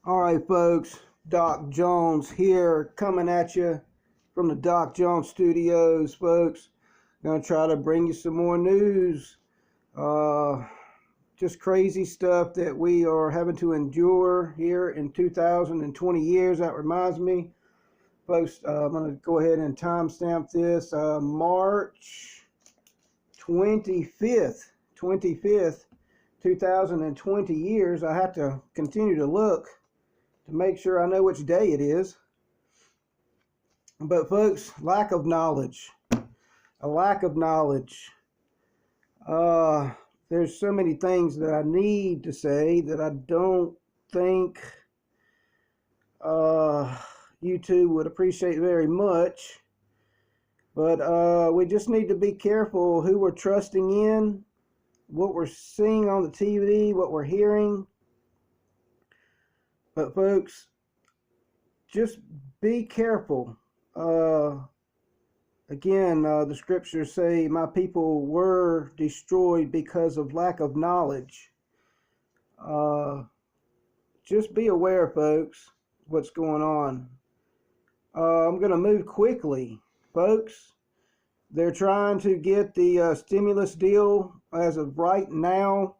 All right, folks, Doc Jones here, coming at you from the Doc Jones Studios, folks. Gonna try to bring you some more news. Just crazy stuff that we are having to endure here in 2020 years. That reminds me, folks, I'm gonna go ahead and timestamp this, March 25th, 2020 years. I have to continue to look to make sure I know which day it is. But folks, lack of knowledge. A lack of knowledge. There's so many things that I need to say that I don't think YouTube would appreciate very much. But we just need to be careful who we're trusting in, what we're seeing on the TV, what we're hearing. But folks, just be careful. Again, the scriptures say, my people were destroyed because of lack of knowledge. Just be aware, folks, what's going on. I'm going to move quickly, folks. They're trying to get the stimulus deal as of right now.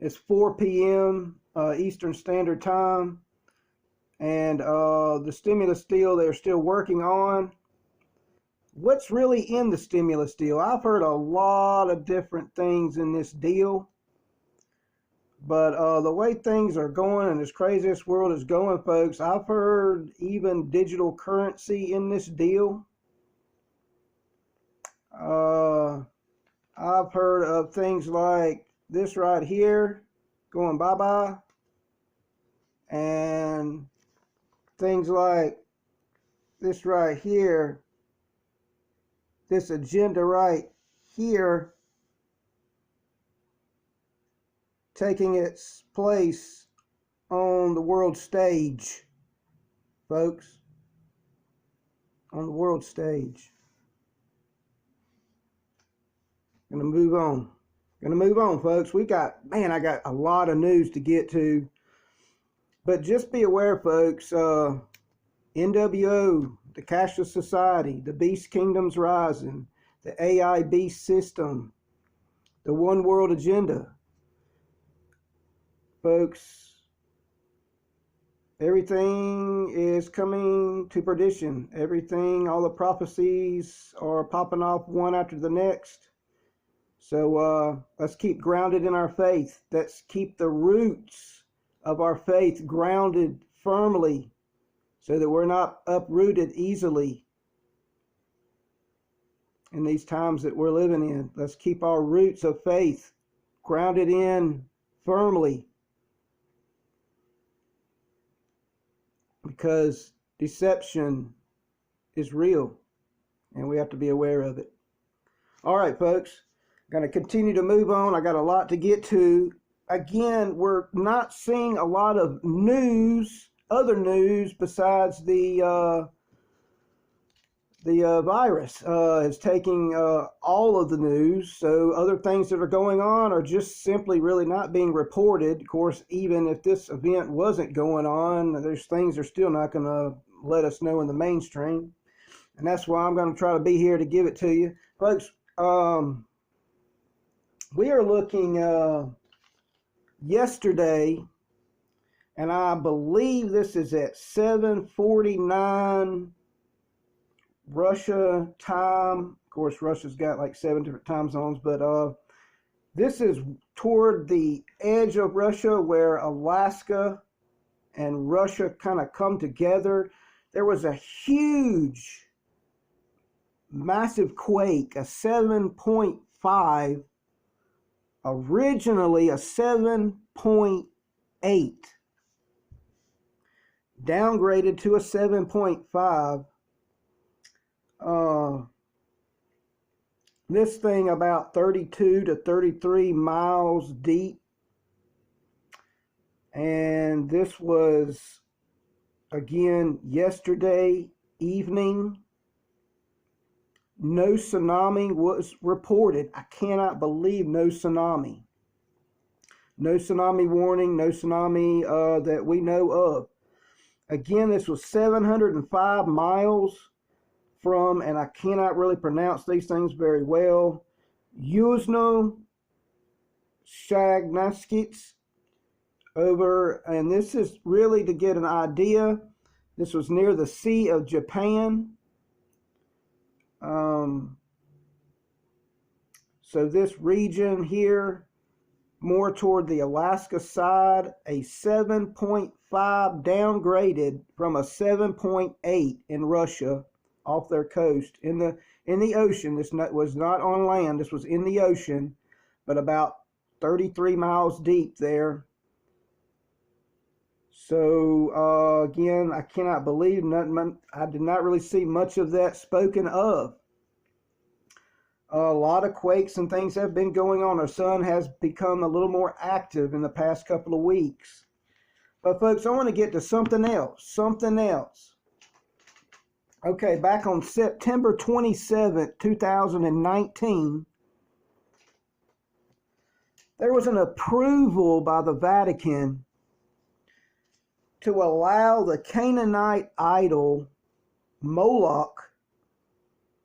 It's 4 p.m. Eastern Standard Time. And the stimulus deal they're still working on. What's really in the stimulus deal? I've heard a lot of different things in this deal. But the way things are going and as crazy as this world is going, folks, I've heard even digital currency in this deal. I've heard of things like this right here going bye-bye. And things like this right here, this agenda right here, taking its place on the world stage, folks, on the world stage. Gonna move on, folks. I got a lot of news to get to. But just be aware, folks, NWO, the Cashless Society, the Beast Kingdom's Rising, the AI Beast System, the One World Agenda. Folks, everything is coming to perdition. Everything, all the prophecies are popping off one after the next. So let's keep grounded in our faith. Let's keep the roots of our faith grounded firmly so that we're not uprooted easily in these times that we're living in. Let's keep our roots of faith grounded in firmly, because deception is real and we have to be aware of it. All right, folks, I'm going to continue to move on. I got a lot to get to. Again, we're not seeing a lot of news, other news besides the virus is taking all of the news. So other things that are going on are just simply really not being reported. Of course, even if this event wasn't going on, there's things they're still not going to let us know in the mainstream. And that's why I'm going to try to be here to give it to you. Folks, we are looking yesterday, and I believe this is at 7:49 Russia time. Of course, Russia's got like 7 different time zones, but this is toward the edge of Russia where Alaska and Russia kind of come together. There was a huge, massive quake, a 7.5, originally a 7.8, downgraded to a 7.5. This thing about 32 to 33 miles deep. And this was, again, yesterday evening. No tsunami was reported. I cannot believe no tsunami. No tsunami warning, no tsunami that we know of. Again, this was 705 miles from, and I cannot really pronounce these things very well, Yuzhno Shagnaskits over, and this is really to get an idea. This was near the Sea of Japan. So this region here, more toward the Alaska side, a 7.5 downgraded from a 7.8 in Russia off their coast in the ocean. This was not on land. This was in the ocean, but about 33 miles deep there. So again, I cannot believe nothing. I did not really see much of that spoken of. A lot of quakes and things have been going on. Our sun has become a little more active in the past couple of weeks. But folks, I want to get to something else. Okay, back on September 27th, 2019, there was an approval by the Vatican to allow the Canaanite idol Moloch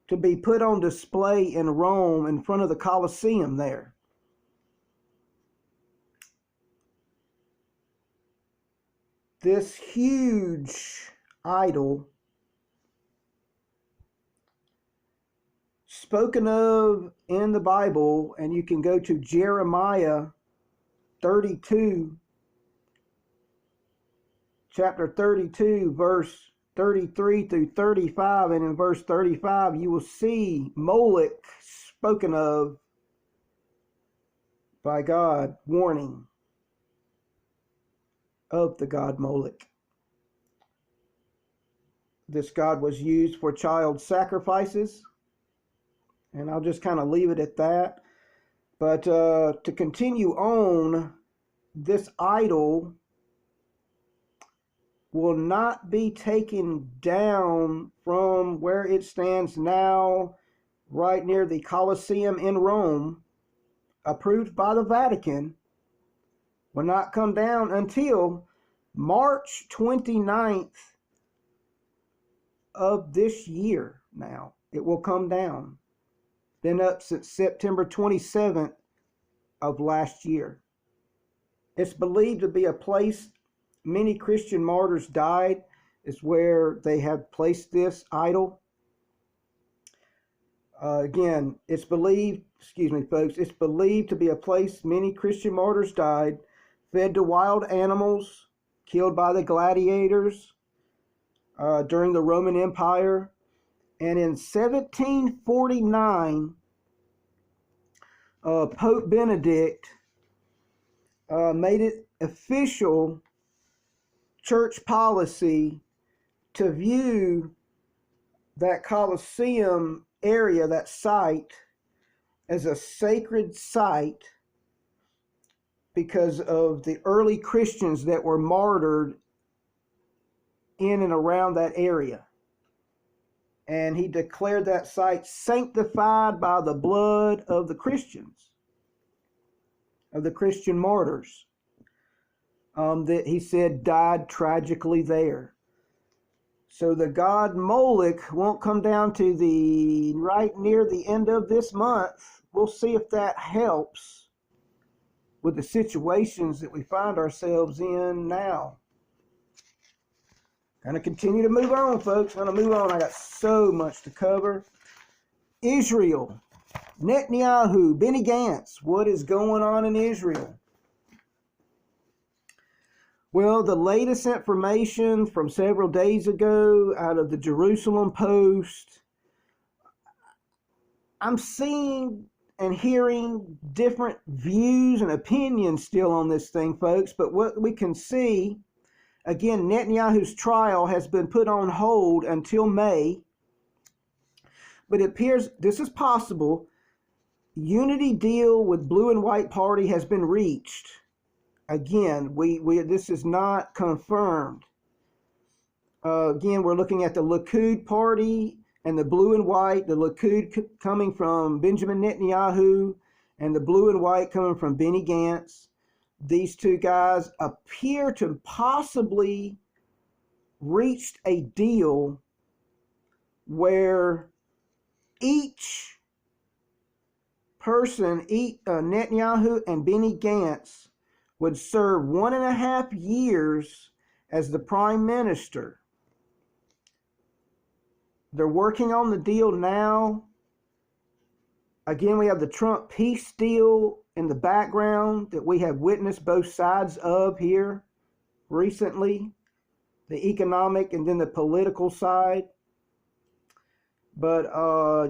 to be put on display in Rome in front of the Colosseum there. This huge idol, spoken of in the Bible, and you can go to Jeremiah 32, chapter 32, verse 33 through 35, and in verse 35 you will see Moloch spoken of by God, warning of the god Moloch. This god was used for child sacrifices, and I'll just kind of leave it at that. But to continue on, this idol will not be taken down from where it stands now, right near the Colosseum in Rome, approved by the Vatican, will not come down until March 29th of this year now. It will come down. Been up since September 27th of last year. It's believed to be a place many Christian martyrs died, is where they have placed this idol. Again, it's believed, folks, it's believed to be a place many Christian martyrs died, fed to wild animals, killed by the gladiators during the Roman Empire. And in 1749, Pope Benedict made it official church policy to view that Colosseum area, that site, as a sacred site because of the early Christians that were martyred in and around that area. And he declared that site sanctified by the blood of the Christians, of the Christian martyrs, that he said died tragically there. So the god Moloch won't come down to the right near the end of this month. We'll see if that helps with the situations that we find ourselves in now. Gonna continue to move on, folks. Gonna move on. I got so much to cover. Israel, Netanyahu, Benny Gantz. What is going on in Israel? Well, the latest information from several days ago out of the Jerusalem Post, I'm seeing and hearing different views and opinions still on this thing, folks. But what we can see, again, Netanyahu's trial has been put on hold until May. But it appears this is possible. Unity deal with Blue and White Party has been reached. Again, this is not confirmed. Again, we're looking at the Likud party and the Blue and White. The Likud coming from Benjamin Netanyahu, and the Blue and White coming from Benny Gantz. these two guys appear to possibly reached a deal where each person, Netanyahu and Benny Gantz, would serve 1.5 years as the prime minister. They're working on the deal now. Again, we have the Trump peace deal in the background that we have witnessed both sides of here recently, the economic and then the political side. But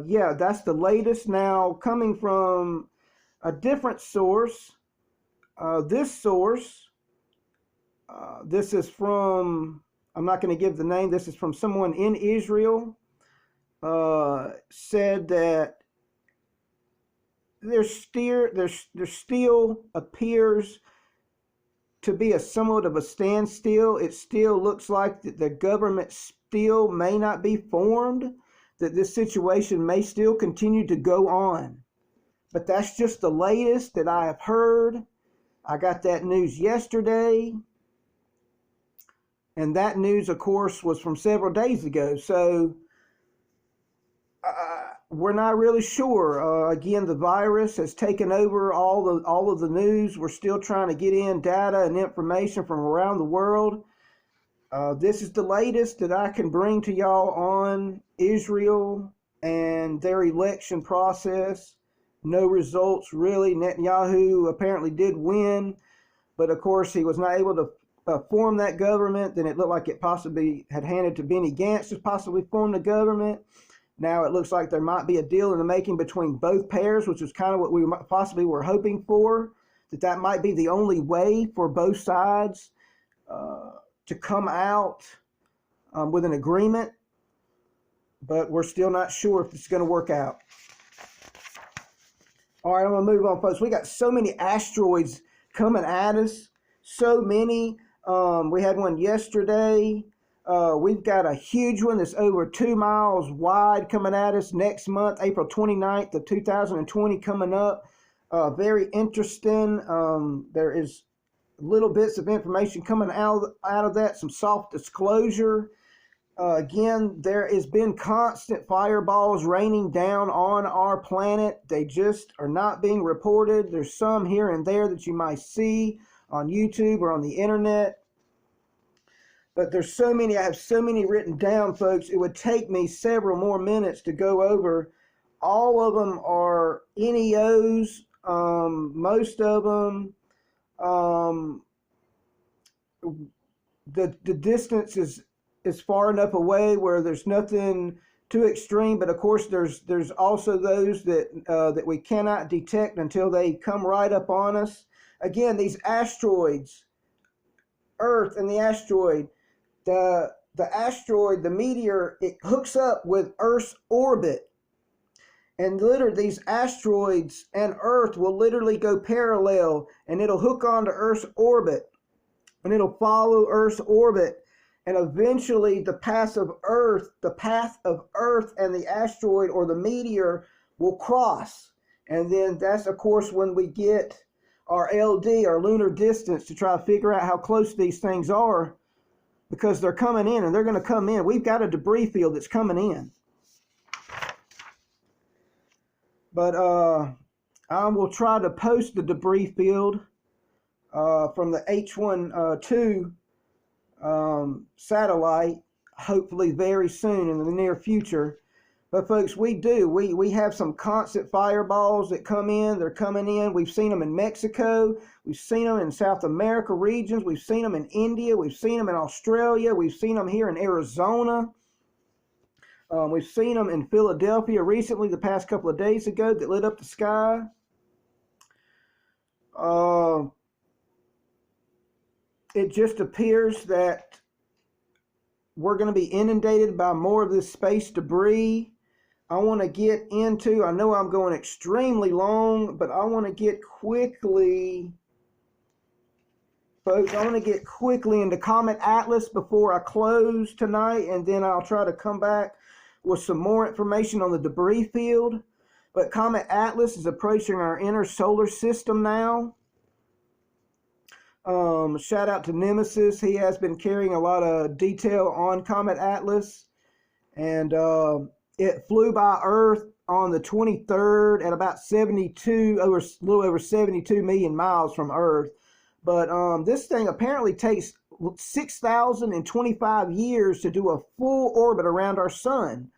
yeah, that's the latest now coming from a different source. This source, this is from, I'm not going to give the name, this is from someone in Israel, said that there still appears to be a somewhat of a standstill. It still looks like that the government still may not be formed, that this situation may still continue to go on. But that's just the latest that I have heard. I got that news yesterday. And that news, of course, was from several days ago. So we're not really sure. Again, the virus has taken over all of the news. We're still trying to get in data and information from around the world. This is the latest that I can bring to y'all on Israel and their election process. No results, really. Netanyahu apparently did win, but of course he was not able to form that government. Then it looked like it possibly had handed to Benny Gantz to possibly form the government. Now it looks like there might be a deal in the making between both pairs, which is kind of what we possibly were hoping for, that might be the only way for both sides to come out with an agreement. But we're still not sure if it's going to work out. All right, I'm going to move on, folks. We got so many asteroids coming at us. So many. We had one yesterday. We've got a huge one that's over 2 miles wide coming at us next month, April 29th of 2020 coming up. Very interesting. There is little bits of information coming out of that, some soft disclosure. Again, there has been constant fireballs raining down on our planet. They just are not being reported. There's some here and there that you might see on YouTube or on the internet. But there's so many, I have so many written down, folks. It would take me several more minutes to go over. All of them are NEOs. Most of them, the distance is far enough away where there's nothing too extreme. But of course, there's also those that we cannot detect until they come right up on us. Again, these asteroids, Earth and the asteroid. The asteroid, the meteor, it hooks up with Earth's orbit. And literally, these asteroids and Earth will literally go parallel, and it'll hook onto Earth's orbit, and it'll follow Earth's orbit. And eventually, the path of Earth and the asteroid or the meteor will cross. And then that's, of course, when we get our LD, our lunar distance, to try to figure out how close these things are. Because they're coming in, and they're going to come in. We've got a debris field that's coming in. But I will try to post the debris field from the H-1-2 satellite, hopefully very soon in the near future. But folks, we have some constant fireballs that come in. They're coming in. We've seen them in Mexico. We've seen them in South America regions. We've seen them in India. We've seen them in Australia. We've seen them here in Arizona. We've seen them in Philadelphia recently, the past couple of days ago, that lit up the sky. It just appears that we're going to be inundated by more of this space debris. I want to get into, I know I'm going extremely long, but I want to get quickly, folks, I want to get quickly into Comet Atlas before I close tonight, and then I'll try to come back with some more information on the debris field. But Comet Atlas is approaching our inner solar system now. Shout out to Nemesis. He has been carrying a lot of detail on Comet Atlas. And it flew by Earth on the 23rd at about a little over 72 million miles from Earth. But this thing apparently takes 6,025 years to do a full orbit around our sun.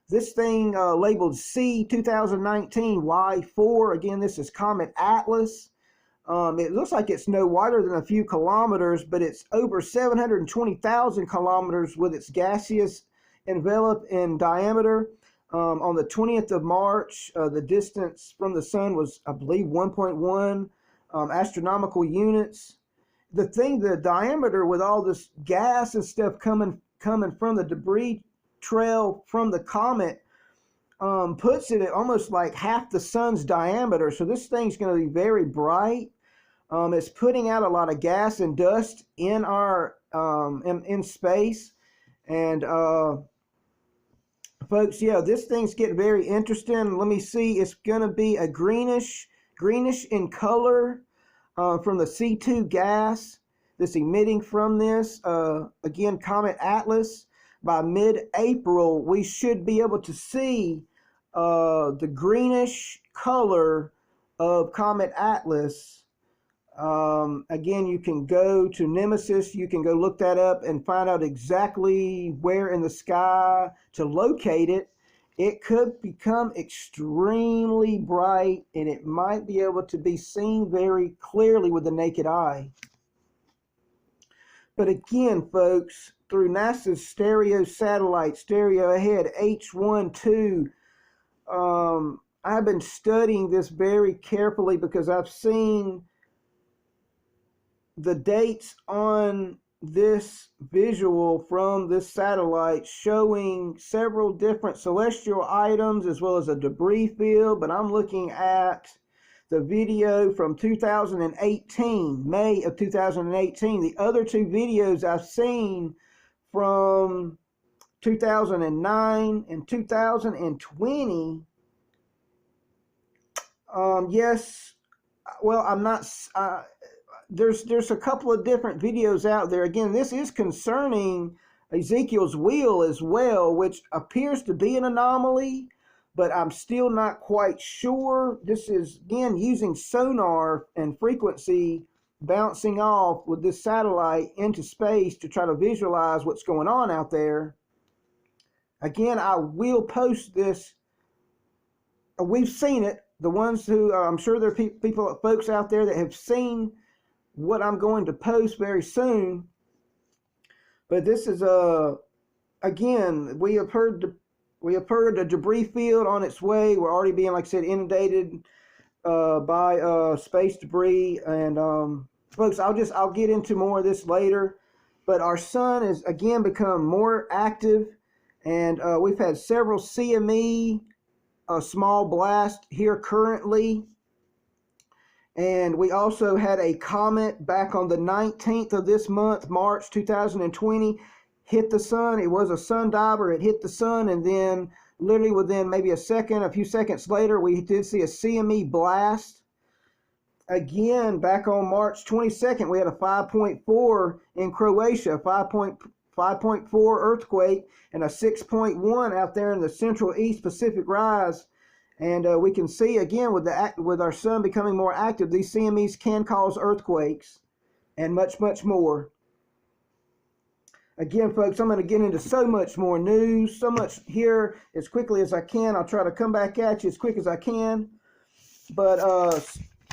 This thing labeled C2019Y4. Again, this is Comet Atlas. It looks like it's no wider than a few kilometers, but it's over 720,000 kilometers with its gaseous envelope in diameter. On the 20th of March, the distance from the sun was, I believe, 1.1 astronomical units. The diameter with all this gas and stuff coming from the debris trail from the comet puts it at almost like half the sun's diameter. So this thing's going to be very bright. It's putting out a lot of gas and dust in our in space. And folks, yeah, this thing's getting very interesting. Let me see. It's going to be a greenish in color from the C2 gas that's emitting from this. Again, Comet Atlas. By mid-April, we should be able to see the greenish color of Comet Atlas. Again, you can go to Nemesis. You can go look that up and find out exactly where in the sky to locate it. It could become extremely bright, and it might be able to be seen very clearly with the naked eye. But again, folks, through NASA's stereo satellite, stereo ahead, H12, I've been studying this very carefully because I've seen the dates on this visual from this satellite showing several different celestial items as well as a debris field. But I'm looking at the video from 2018, May of 2018. The other two videos I've seen from 2009 and 2020. Yes, well, I'm not. There's a couple of different videos out there. Again, this is concerning Ezekiel's wheel as well, which appears to be an anomaly, but I'm still not quite sure. This is, again, using sonar and frequency bouncing off with this satellite into space to try to visualize what's going on out there. Again, I will post this. We've seen it. The ones who, I'm sure there are folks out there that have seen what I'm going to post very soon. But this is again, we have heard the debris field on its way. We're already being, like I said, inundated by space debris. And folks, I'll get into more of this later. But our sun has again become more active, and we've had several CME small blast here currently. And we also had a comet back on the 19th of this month, March 2020, hit the sun. It was a sun diver. It hit the sun, and then literally within maybe a few seconds later, we did see a CME blast. Again, back on March 22nd, we had a 5.4 in Croatia, 5.4 earthquake, and a 6.1 out there in the Central East Pacific Rise. And we can see, again, with our sun becoming more active, these CMEs can cause earthquakes and much, much more. Again, folks, I'm going to get into so much more news, so much here as quickly as I can. I'll try to come back at you as quick as I can. But,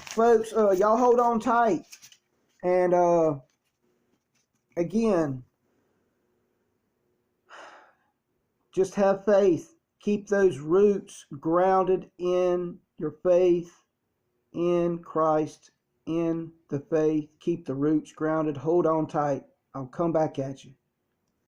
folks, y'all hold on tight. And, again, just have faith. Keep those roots grounded in your faith, in Christ, in the faith. Keep the roots grounded. Hold on tight. I'll come back at you.